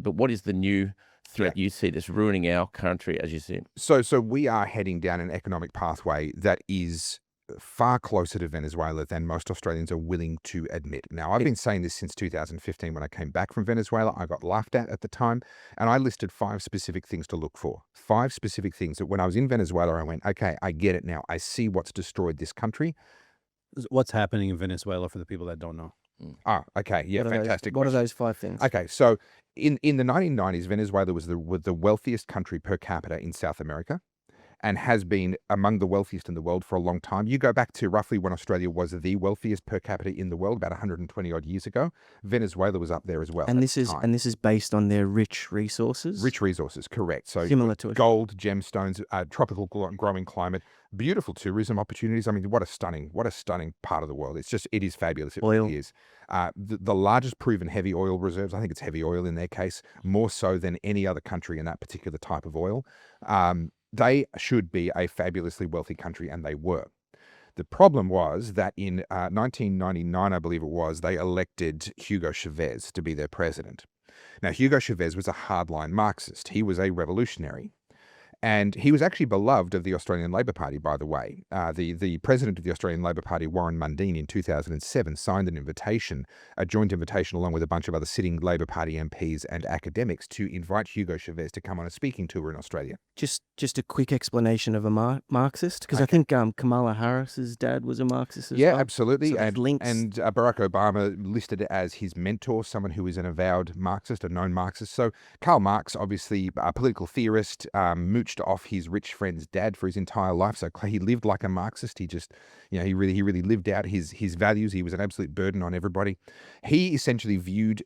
But what is the new threat you see that's ruining our country, as you see it? So we are heading down an economic pathway that is far closer to Venezuela than most Australians are willing to admit. Now, I've been saying this since 2015 when I came back from Venezuela. I got laughed at the time, and I listed 5 specific things to look for. 5 specific things that when I was in Venezuela, I went, okay, I get it now. I see what's destroyed this country. What's happening in Venezuela for the people that don't know? Okay. Yeah, fantastic. What are those 5 things? Okay, so in the 1990s, Venezuela was the wealthiest country per capita in South America, and has been among the wealthiest in the world for a long time. You go back to roughly when Australia was the wealthiest per capita in the world, about 120 odd years ago. Venezuela was up there as well. And this is based on their rich resources. Rich resources, correct. So similar to gold, gemstones, tropical growing climate, beautiful tourism opportunities. I mean, what a stunning part of the world. It is fabulous. It really is. The largest proven heavy oil reserves. I think it's heavy oil in their case, more so than any other country in that particular type of oil. They should be a fabulously wealthy country, and they were. The problem was that in 1999, I believe it was, they elected Hugo Chavez to be their president. Now, Hugo Chavez was a hardline Marxist. He was a revolutionary. And he was actually beloved of the Australian Labor Party, by the way. The president of the Australian Labor Party, Warren Mundine, in 2007, signed a joint invitation along with a bunch of other sitting Labor Party MPs and academics to invite Hugo Chavez to come on a speaking tour in Australia. Just a quick explanation of a Marxist, because I think Kamala Harris's dad was a Marxist as well. Yeah, absolutely. So and links. Barack Obama listed it as his mentor, someone who is an avowed Marxist, a known Marxist. So Karl Marx, obviously a political theorist, mooched off his rich friend's dad for his entire life. So he lived like a Marxist. He just, he really lived out his values. He was an absolute burden on everybody. He essentially viewed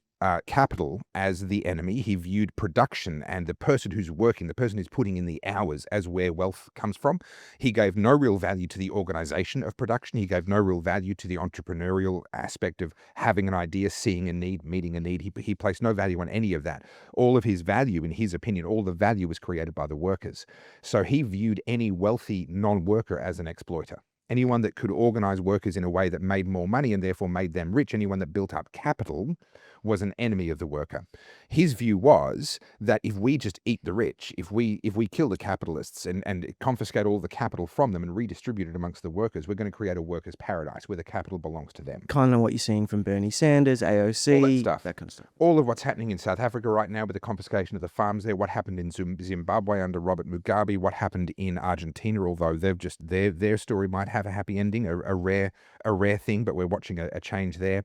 capital as the enemy. He viewed production and the person who's working, the person who's putting in the hours, as where wealth comes from. He gave no real value to the organization of production. He gave no real value to the entrepreneurial aspect of having an idea, seeing a need, meeting a need. He placed no value on any of that. All of his value, in his opinion, all the value was created by the workers. So he viewed any wealthy non-worker as an exploiter. Anyone that could organize workers in a way that made more money and therefore made them rich, anyone that built up capital, was an enemy of the worker. His view was that if we just eat the rich, if we kill the capitalists and confiscate all the capital from them and redistribute it amongst the workers, we're going to create a workers' paradise where the capital belongs to them. Kind of what you're seeing from Bernie Sanders, AOC, all that stuff. That kind of stuff. All of what's happening in South Africa right now with the confiscation of the farms there, what happened in Zimbabwe under Robert Mugabe, what happened in Argentina, although they've just their story might have a happy ending, a rare thing, but we're watching a change there.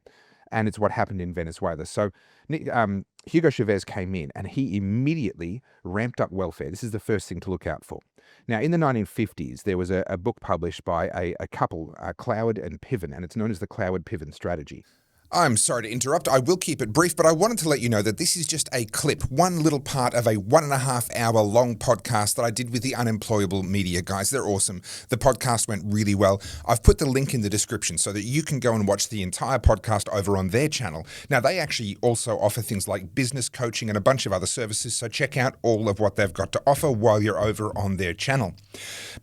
And it's what happened in Venezuela. So Hugo Chavez came in and he immediately ramped up welfare. This is the first thing to look out for. Now, in the 1950s, there was a book published by a couple, Cloward and Piven, and it's known as the Cloward-Piven strategy. I'm sorry to interrupt. I will keep it brief, but I wanted to let you know that this is just a clip, one little part of a 1.5 hour long podcast that I did with the Unemployable Media guys. They're awesome. The podcast went really well. I've put the link in the description so that you can go and watch the entire podcast over on their channel. Now, they actually also offer things like business coaching and a bunch of other services, so check out all of what they've got to offer while you're over on their channel.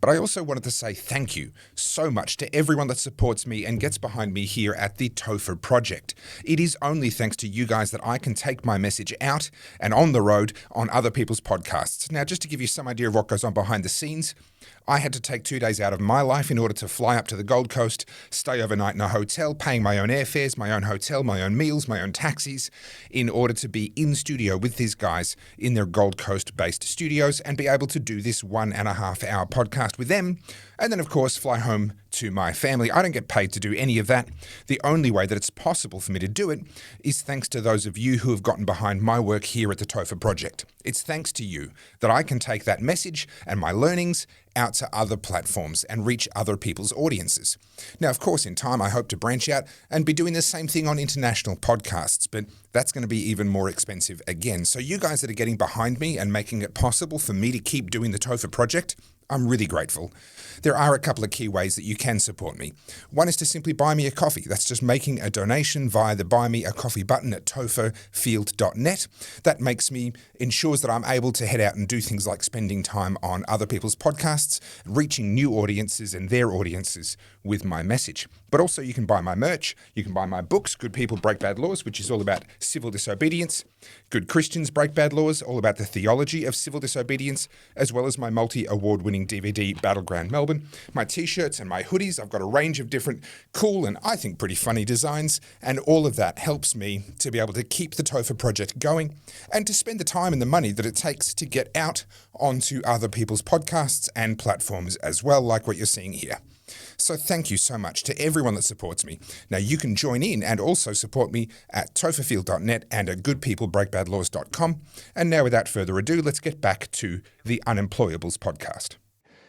But I also wanted to say thank you so much to everyone that supports me and gets behind me here at the Topher Project. It is only thanks to you guys that I can take my message out and on the road on other people's podcasts. Now, just to give you some idea of what goes on behind the scenes, I had to take 2 days out of my life in order to fly up to the Gold Coast, stay overnight in a hotel, paying my own airfares, my own hotel, my own meals, my own taxis, in order to be in studio with these guys in their Gold Coast-based studios and be able to do this 1.5 hour podcast with them. And then, of course, fly home to my family. I don't get paid to do any of that. The only way that it's possible for me to do it is thanks to those of you who have gotten behind my work here at the Topher Project. It's thanks to you that I can take that message and my learnings out to other platforms and reach other people's audiences. Now, of course, in time, I hope to branch out and be doing the same thing on international podcasts, but that's going to be even more expensive again. So you guys that are getting behind me and making it possible for me to keep doing the Topher Project, I'm really grateful. There are a couple of key ways that you can support me. One is to simply buy me a coffee. That's just making a donation via the Buy Me a Coffee button at topherfield.net. That ensures that I'm able to head out and do things like spending time on other people's podcasts, reaching new audiences and their audiences with my message. But also you can buy my merch, you can buy my books, Good People Break Bad Laws, which is all about civil disobedience, Good Christians Break Bad Laws, all about the theology of civil disobedience, as well as my multi-award-winning DVD, Battleground Melbourne, my t-shirts and my hoodies. I've got a range of different cool and I think pretty funny designs, and all of that helps me to be able to keep the Topher project going and to spend the time and the money that it takes to get out onto other people's podcasts and platforms as well, like what you're seeing here. So thank you so much to everyone that supports me. Now you can join in and also support me at topherfield.net and at goodpeoplebreakbadlaws.com. And now without further ado, let's get back to the Unemployables podcast.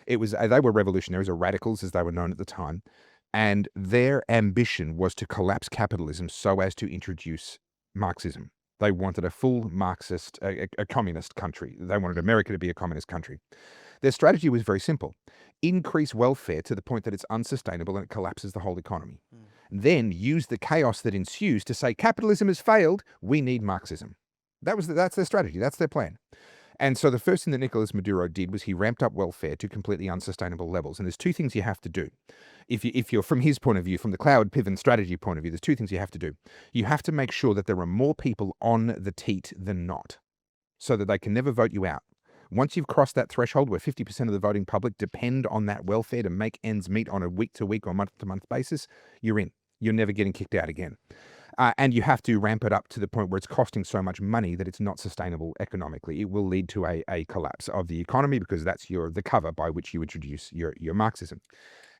They were revolutionaries, or radicals as they were known at the time, and their ambition was to collapse capitalism so as to introduce Marxism. They wanted a full Marxist, a communist country. They wanted America to be a communist country. Their strategy was very simple. Increase welfare to the point that it's unsustainable and it collapses the whole economy. Then use the chaos that ensues to say capitalism has failed, we need Marxism. That's their strategy, that's their plan. And so the first thing that Nicolas Maduro did was he ramped up welfare to completely unsustainable levels. And there's two things you have to do. If you're from his point of view, from the cloud pivot strategy point of view, there's two things you have to do. You have to make sure that there are more people on the teat than not, so that they can never vote you out. Once you've crossed that threshold where 50% of the voting public depend on that welfare to make ends meet on a week-to-week or month-to-month basis, you're in. You're never getting kicked out again. And you have to ramp it up to the point where it's costing so much money that it's not sustainable economically. It will lead to a collapse of the economy because that's the cover by which you introduce your Marxism.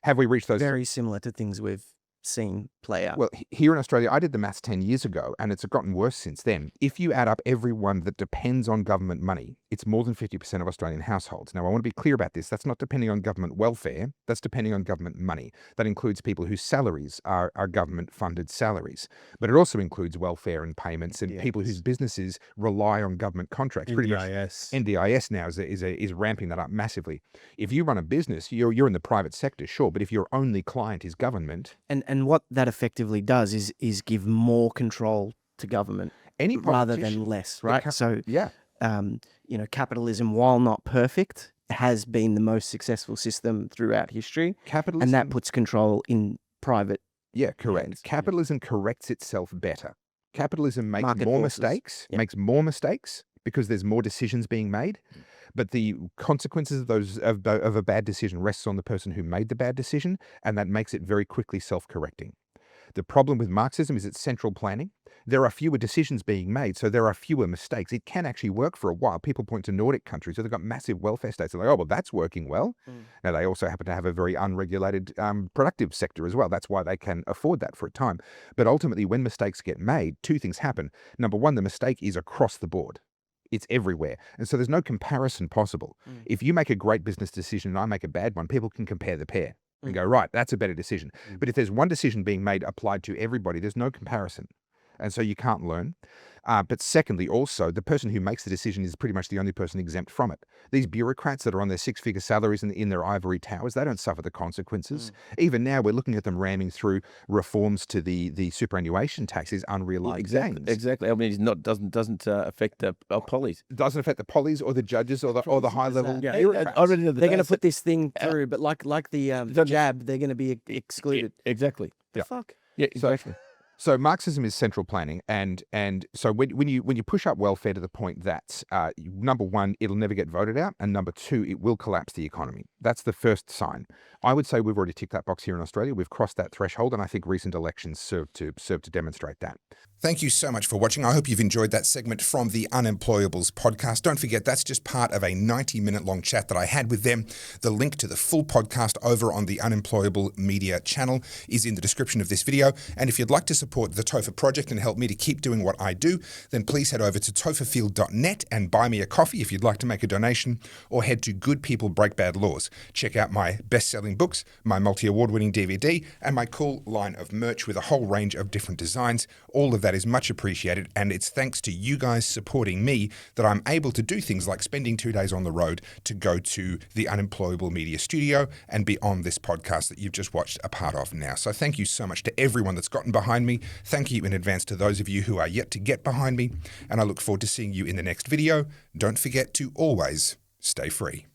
Have we reached those? Very similar to things we've seen play out. Well, here in Australia, I did the maths 10 years ago, and it's gotten worse since then. If you add up everyone that depends on government money, it's more than 50% of Australian households. Now, I want to be clear about this. That's not depending on government welfare. That's depending on government money. That includes people whose salaries are government-funded salaries. But it also includes welfare and payments and people whose businesses rely on government contracts. Pretty much NDIS now is ramping that up massively. If you run a business, you're in the private sector, sure, but if your only client is government... And what that effectively does is give more control to government rather than less, right? Capitalism, while not perfect, has been the most successful system throughout history. Capitalism, and that puts control in private. Yeah, correct. Hands. Capitalism corrects itself better. Capitalism makes more mistakes, because there's more decisions being made. But the consequences of a bad decision rests on the person who made the bad decision, and that makes it very quickly self-correcting. The problem with Marxism is it's central planning. There are fewer decisions being made, so there are fewer mistakes. It can actually work for a while. People point to Nordic countries, so they've got massive welfare states. They're like, oh, well, that's working well. Now, they also happen to have a very unregulated productive sector as well. That's why they can afford that for a time. But ultimately, when mistakes get made, two things happen. Number one, the mistake is across the board. It's everywhere. And so there's no comparison possible. If you make a great business decision and I make a bad one, people can compare the pair and go, right, that's a better decision. But if there's one decision being made applied to everybody, there's no comparison. And so you can't learn. But secondly, also, the person who makes the decision is pretty much the only person exempt from it. These bureaucrats that are on their six-figure salaries in their ivory towers, they don't suffer the consequences. Even now, we're looking at them ramming through reforms to the superannuation taxes, unrealized gains. Exactly. I mean, it doesn't affect the pollies. It doesn't affect the pollies or the judges or the high-level bureaucrats. They're going to put this thing through, but like the jab, they're going to be excluded. Exactly. The fuck? Yeah, exactly. So Marxism is central planning, and so when you push up welfare to the point that number one, it'll never get voted out, and number two, it will collapse the economy. That's the first sign. I would say we've already ticked that box here in Australia. We've crossed that threshold, and I think recent elections serve to demonstrate that. Thank you so much for watching. I hope you've enjoyed that segment from the Unemployables podcast. Don't forget, that's just part of a 90-minute long chat that I had with them. The link to the full podcast over on the Unemployable Media channel is in the description of this video. And if you'd like to support the Topher project and help me to keep doing what I do, then please head over to topherfield.net and buy me a coffee if you'd like to make a donation, or head to Good People Break Bad Laws. Check out my best-selling books, my multi-award-winning DVD, and my cool line of merch with a whole range of different designs. All of that is much appreciated, and it's thanks to you guys supporting me that I'm able to do things like spending 2 days on the road to go to the Unemployable Media studio and be on this podcast that you've just watched a part of now. So thank you so much to everyone that's gotten behind me. Thank you in advance to those of you who are yet to get behind me, and I look forward to seeing you in the next video. Don't forget to always stay free.